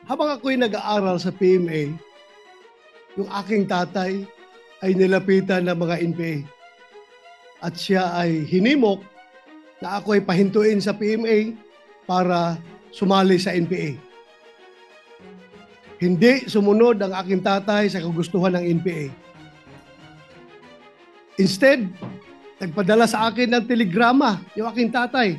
Habang ako'y nag-aaral sa PMA, yung aking tatay ay nilapitan ng mga NPA. At siya ay hinimok na ako ay pahintuin sa PMA para sumali sa NPA. Hindi sumunod ang aking tatay sa kagustuhan ng NPA. Instead, nagpadala sa akin ng telegrama yung aking tatay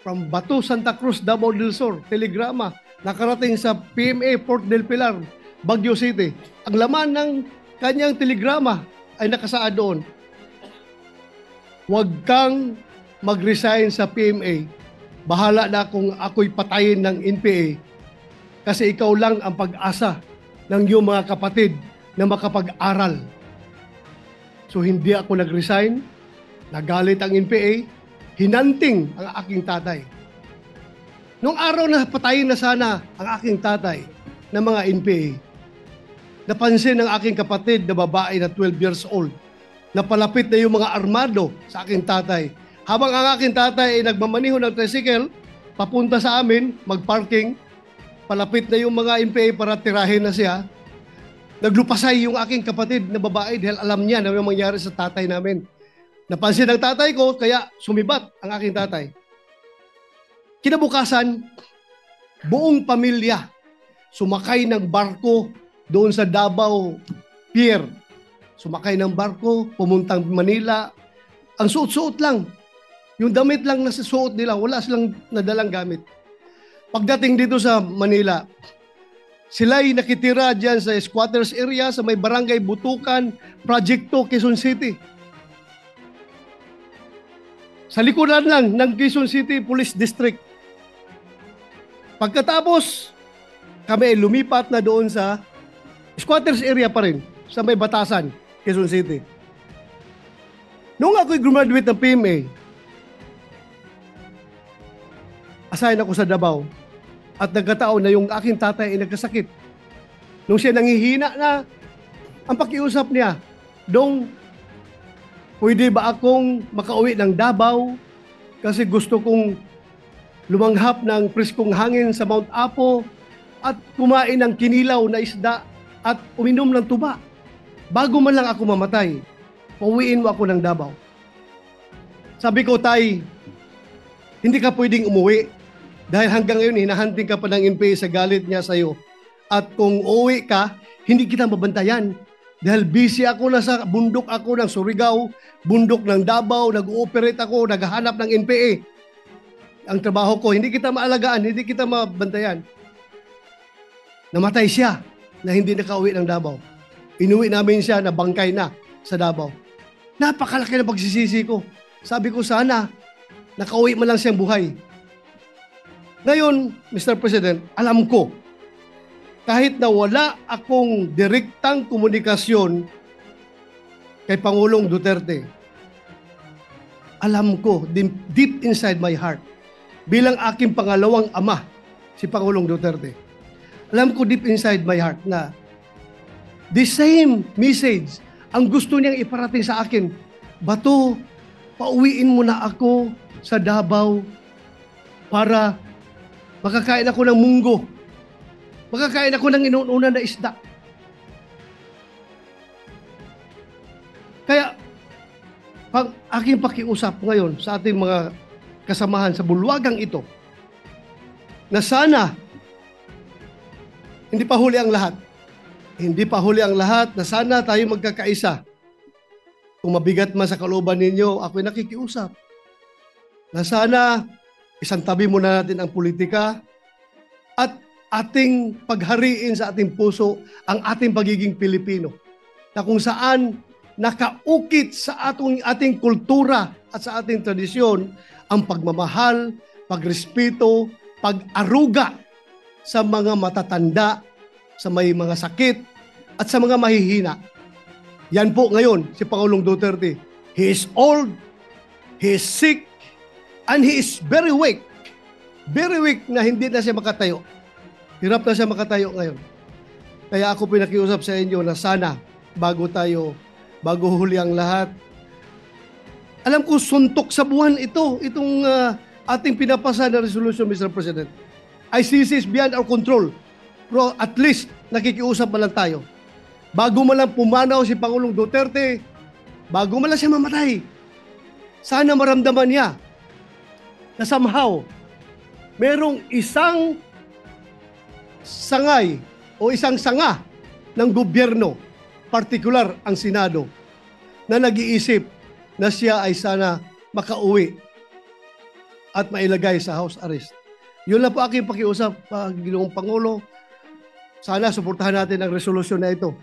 from Batu, Santa Cruz, Davao del Sur. Telegrama nakarating sa PMA Port del Pilar, Baguio City. Ang laman ng kanyang telegrama ay nakasaad doon, huwag kang mag-resign sa PMA. Bahala na kung ako'y patayin ng NPA kasi ikaw lang ang pag-asa ng iyong mga kapatid na makapag-aral. So hindi ako nag-resign, nagalit ang NPA, hinanting ang aking tatay. Nung araw na patayin na sana ang aking tatay ng mga NPA, napansin ng aking kapatid na babae na 12 years old, na palapit na yung mga armado sa aking tatay. Habang ang aking tatay ay nagmamaniho ng tricycle, papunta sa amin, mag-parking, palapit na yung mga NPA para tirahin na siya, naglupasay yung aking kapatid na babae dahil alam niya na may mangyari sa tatay namin. Napansin ng tatay ko, kaya sumibat ang aking tatay. Kinabukasan, buong pamilya sumakay ng barko doon sa Davao Pier. Sumakay ng barko, pumuntang Manila. Ang suot-suot lang. Yung damit lang na suot nila, wala silang nadalang gamit. Pagdating dito sa Manila, sila'y nakitira dyan sa squatters area sa may barangay Butukan, Project 2, Quezon City. Sa likuran lang ng Quezon City Police District. Pagkatapos, kami lumipat na doon sa squatters area pa rin, sa may Batasan, Quezon City. Noong ako'y graduate ng PMA, assign ako sa Davao at nagkataon na yung aking tatay ay nagkasakit. Nung siya nanghihina na, ang pakiusap niya, Dong, pwede ba akong makauwi ng Davao kasi gusto kong lumanghap ng preskong hangin sa Mount Apo at kumain ng kinilaw na isda at uminom ng tuba. Bago man lang ako mamatay, pauwiin mo ako ng Davao. Sabi ko, Tay, hindi ka pwedeng umuwi dahil hanggang ngayon hinahanting ka pa ng NPA sa galit niya sa iyo. At kung uuwi ka, hindi kita mabantayan dahil busy ako na sa bundok ako ng Surigao, bundok ng Davao, nag-ooperate ako, naghahanap ng NPA. Ang trabaho ko, hindi kita maalagaan, hindi kita mabantayan. Namatay siya na hindi nakauwi ng Davao. Inuwi namin siya na bangkay na sa Davao. Napakalaki na pagsisisi ko. Sabi ko sana, nakauwi man lang siyang buhay. Ngayon, Mr. President, alam ko, kahit na wala akong direktang komunikasyon kay Pangulong Duterte, alam ko, deep inside my heart, bilang aking pangalawang ama, si Pangulong Duterte, alam ko deep inside my heart na the same message ang gusto niyang iparating sa akin. Bato, pauwiin mo na ako sa Davao para makakain ako ng munggo. Makakain ako ng inuuna na isda. Kaya, pag aking pakiusap ngayon sa ating mga kasamahan sa bulwagang ito, na sana, hindi pa huli ang lahat. Hindi pa huli ang lahat na sana tayo magkakaisa. Kung mabigat man sa kalooban ninyo, ako'y nakikiusap. Na sana, isang tabi muna natin ang politika at ating paghariin sa ating puso ang ating pagiging Pilipino. Na kung saan nakaukit sa ating kultura at sa ating tradisyon ang pagmamahal, pagrespeto, pag-aruga sa mga matatanda, sa may mga sakit, at sa mga mahihina. Yan po ngayon si Pangulong Duterte. He is old, he is sick, and he is very weak. Very weak na hindi na siya makatayo. Hirap na siya makatayo ngayon. Kaya ako pinakiusap sa inyo na sana bago huli ang lahat, alam ko suntok sa buwan itong ating pinapasa na resolution, Mr. President. ICC is beyond our control. Pero at least, nakikiusap man lang tayo. Bago man lang pumanaw si Pangulong Duterte, bago man lang siya mamatay, sana maramdaman niya na somehow, merong isang sangay o isang sanga ng gobyerno, partikular ang Senado, na nag-iisip na siya ay sana makauwi at mailagay sa house arrest. Yun lang po aking pakiusap, Ginoong Pangulo. Sana suportahan natin ang resolusyon na ito.